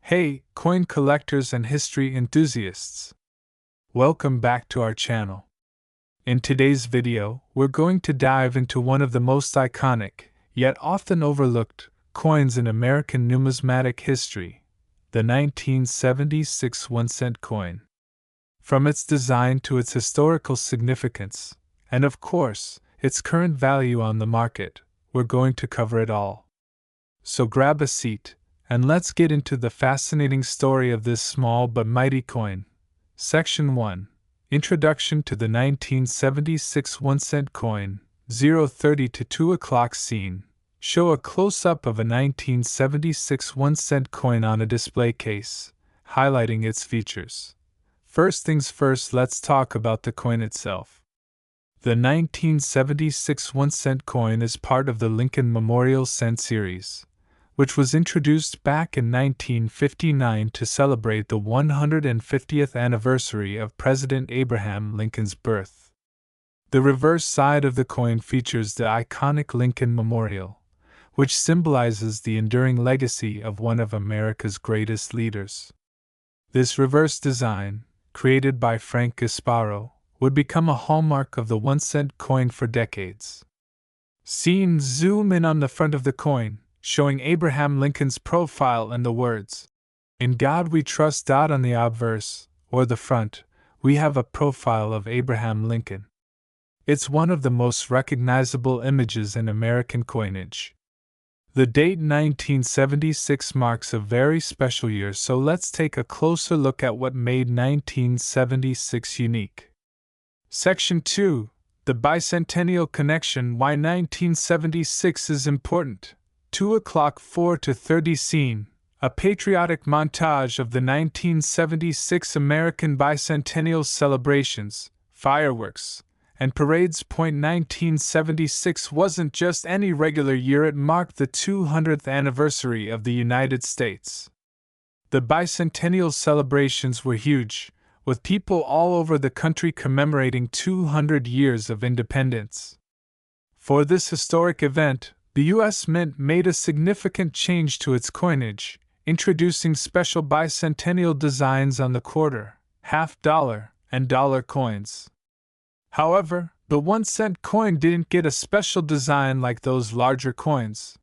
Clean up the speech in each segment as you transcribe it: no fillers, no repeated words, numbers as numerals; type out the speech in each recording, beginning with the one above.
Hey, coin collectors and history enthusiasts! Welcome back to our channel. In today's video, we're going to dive into one of the most iconic, yet often overlooked, coins in American numismatic history, the 1976 1-cent coin. From its design to its historical significance, and of course, its current value on the market, we're going to cover it all. So grab a seat, and let's get into the fascinating story of this small but mighty coin. Section 1. Introduction to the 1976 1-cent coin, 0:30 to 2 o'clock scene. Show a close-up of a 1976 1-cent coin on a display case, highlighting its features. First things first, let's talk about the coin itself. The 1976 1-cent coin is part of the Lincoln Memorial Cent series, which was introduced back in 1959 to celebrate the 150th anniversary of President Abraham Lincoln's birth. The reverse side of the coin features the iconic Lincoln Memorial, which symbolizes the enduring legacy of one of America's greatest leaders. This reverse design, created by Frank Gasparo, would become a hallmark of the 1-cent coin for decades. Zoom in on the front of the coin, showing Abraham Lincoln's profile and the words, "In God We Trust." On the obverse, or the front, we have a profile of Abraham Lincoln. It's one of the most recognizable images in American coinage. The date 1976 marks a very special year, so let's take a closer look at what made 1976 unique. Section 2. The Bicentennial Connection. Why 1976 is important. 2 o'clock 4 to 30 scene, a patriotic montage of the 1976 American bicentennial celebrations, fireworks, and parades. 1976 wasn't just any regular year, it marked the 200th anniversary of the United States. The bicentennial celebrations were huge, with people all over the country commemorating 200 years of independence. For this historic event, the U.S. Mint made a significant change to its coinage, introducing special bicentennial designs on the quarter, half-dollar, and dollar coins. However, the 1-cent coin didn't get a special design like those larger coins.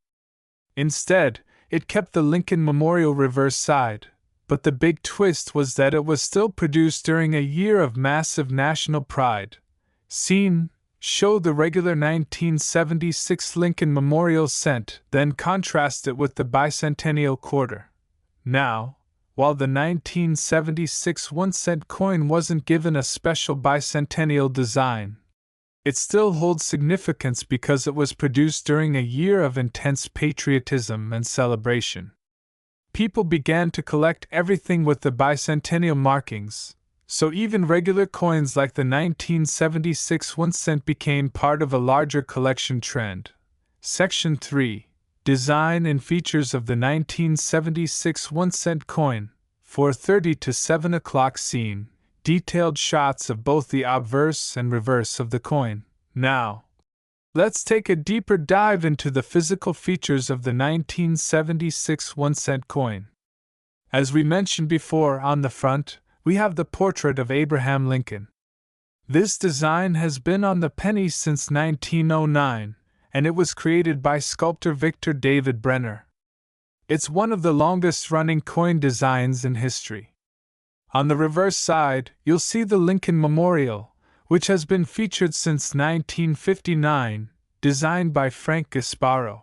Instead, it kept the Lincoln Memorial reverse side, but the big twist was that it was still produced during a year of massive national pride. Show the regular 1976 Lincoln Memorial Cent, then contrast it with the bicentennial quarter. Now, while the 1976 1-cent coin wasn't given a special bicentennial design, it still holds significance because it was produced during a year of intense patriotism and celebration. People began to collect everything with the bicentennial markings, so even regular coins like the 1976 1-cent became part of a larger collection trend. Section 3. Design and features of the 1976 1-cent coin. 4:30 to 7 o'clock scene. Detailed shots of both the obverse and reverse of the coin. Now, let's take a deeper dive into the physical features of the 1976 1-cent coin. As we mentioned before, on the front, we have the portrait of Abraham Lincoln. This design has been on the pennies since 1909, and it was created by sculptor Victor David Brenner. It's one of the longest-running coin designs in history. On the reverse side, you'll see the Lincoln Memorial, which has been featured since 1959, designed by Frank Gasparo.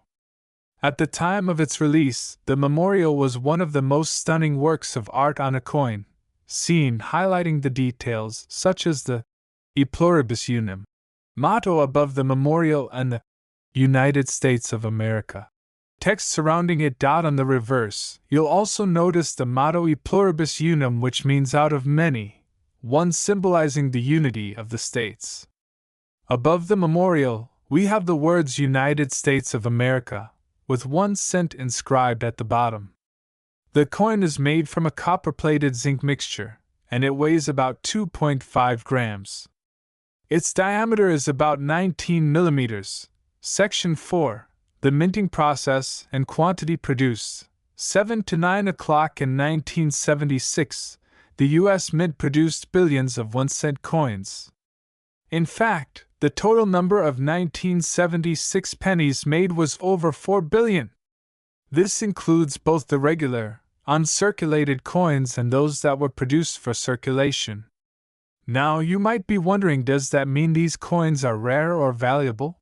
At the time of its release, the memorial was one of the most stunning works of art on a coin, highlighting the details such as the E Pluribus Unum motto above the memorial and the United States of America text surrounding it. On the reverse, you'll also notice the motto E Pluribus Unum, which means out of many, one symbolizing the unity of the states. Above the memorial, we have the words United States of America, with 1 cent inscribed at the bottom. The coin is made from a copper-plated zinc mixture, and it weighs about 2.5 grams. Its diameter is about 19 millimeters. Section 4. The minting process and quantity produced. 7 to 9 o'clock in 1976, the U.S. Mint produced billions of 1-cent coins. In fact, the total number of 1976 pennies made was over 4 billion. This includes both the regular, uncirculated coins and those that were produced for circulation. Now you might be wondering, does that mean these coins are rare or valuable?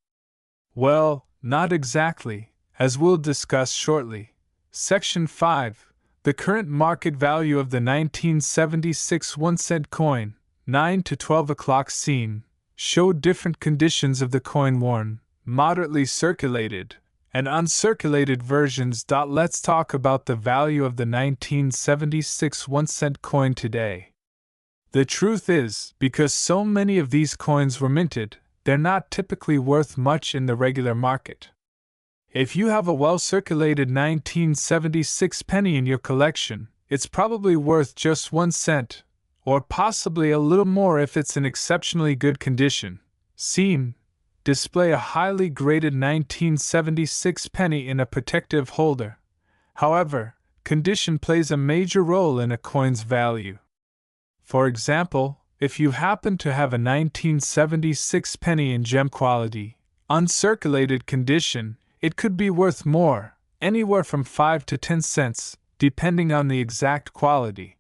Well, not exactly, as we'll discuss shortly. Section 5. The current market value of the 1976 1-cent coin, 9 to 12 o'clock scene, showed different conditions of the coin: worn, moderately circulated, and uncirculated versions. Let's talk about the value of the 1976 1-cent coin today. The truth is, because so many of these coins were minted, they're not typically worth much in the regular market. If you have a well-circulated 1976 penny in your collection, it's probably worth just 1 cent, or possibly a little more if it's in exceptionally good condition. Scene: display a highly graded 1976 penny in a protective holder. However, condition plays a major role in a coin's value. For example, if you happen to have a 1976 penny in gem quality, uncirculated condition, it could be worth more, anywhere from 5 to 10 cents, depending on the exact quality.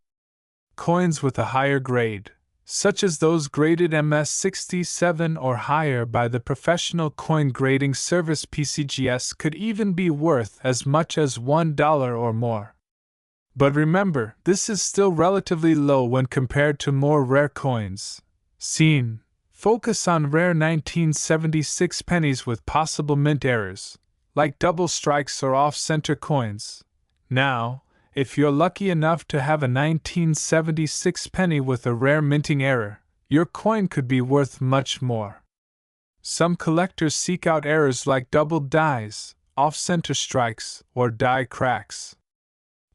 Coins with a higher grade, such as those graded MS67 or higher by the Professional Coin Grading Service (PCGS), could even be worth as much as $1 or more. But remember, this is still relatively low when compared to more rare coins. Scene: focus on rare 1976 pennies with possible mint errors, like double strikes or off-center coins. Now, if you're lucky enough to have a 1976 penny with a rare minting error, your coin could be worth much more. Some collectors seek out errors like doubled dies, off-center strikes, or die cracks.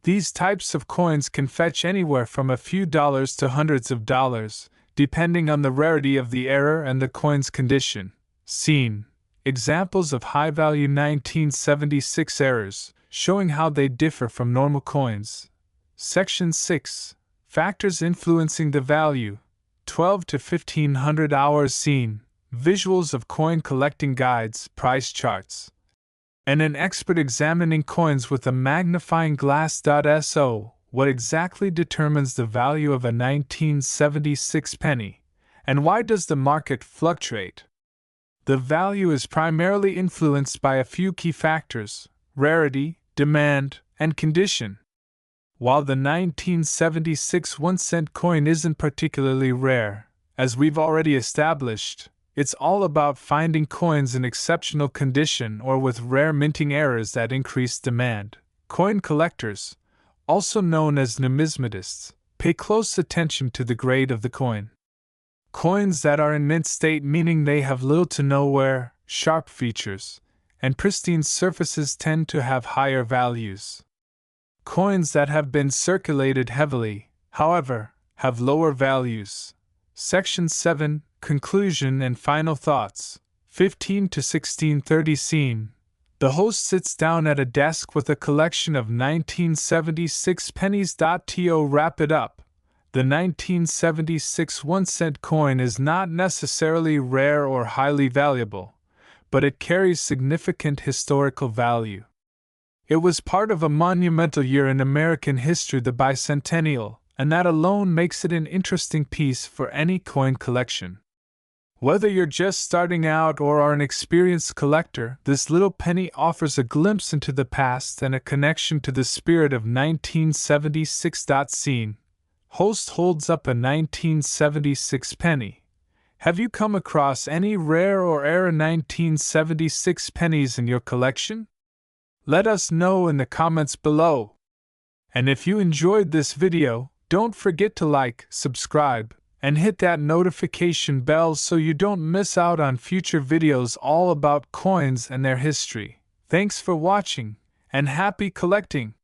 These types of coins can fetch anywhere from a few dollars to hundreds of dollars, depending on the rarity of the error and the coin's condition. Scene: examples of high-value 1976 errors, showing how they differ from normal coins. Section 6. Factors influencing the value. 12 to 1500 hours. Scene: visuals of coin collecting guides, price charts, and an expert examining coins with a magnifying glass. So, what exactly determines the value of a 1976 penny, and why does the market fluctuate? The value is primarily influenced by a few key factors: rarity, demand, and condition. While the 1976 1-cent coin isn't particularly rare, as we've already established, it's all about finding coins in exceptional condition or with rare minting errors that increase demand. Coin collectors, also known as numismatists, pay close attention to the grade of the coin. Coins that are in mint state, meaning they have little to no wear, sharp features, and pristine surfaces, tend to have higher values. Coins that have been circulated heavily, however, have lower values. Section 7. Conclusion and final thoughts. 15 to 1630. Scene: the host sits down at a desk with a collection of 1976 pennies. To wrap it up, the 1976 1-cent coin is not necessarily rare or highly valuable, but it carries significant historical value. It was part of a monumental year in American history, the bicentennial, and that alone makes it an interesting piece for any coin collection. Whether you're just starting out or are an experienced collector, this little penny offers a glimpse into the past and a connection to the spirit of 1976. Scene: host holds up a 1976 penny. Have you come across any rare or rare 1976 pennies in your collection? Let us know in the comments below. And if you enjoyed this video, don't forget to like, subscribe, and hit that notification bell so you don't miss out on future videos all about coins and their history. Thanks for watching, and happy collecting!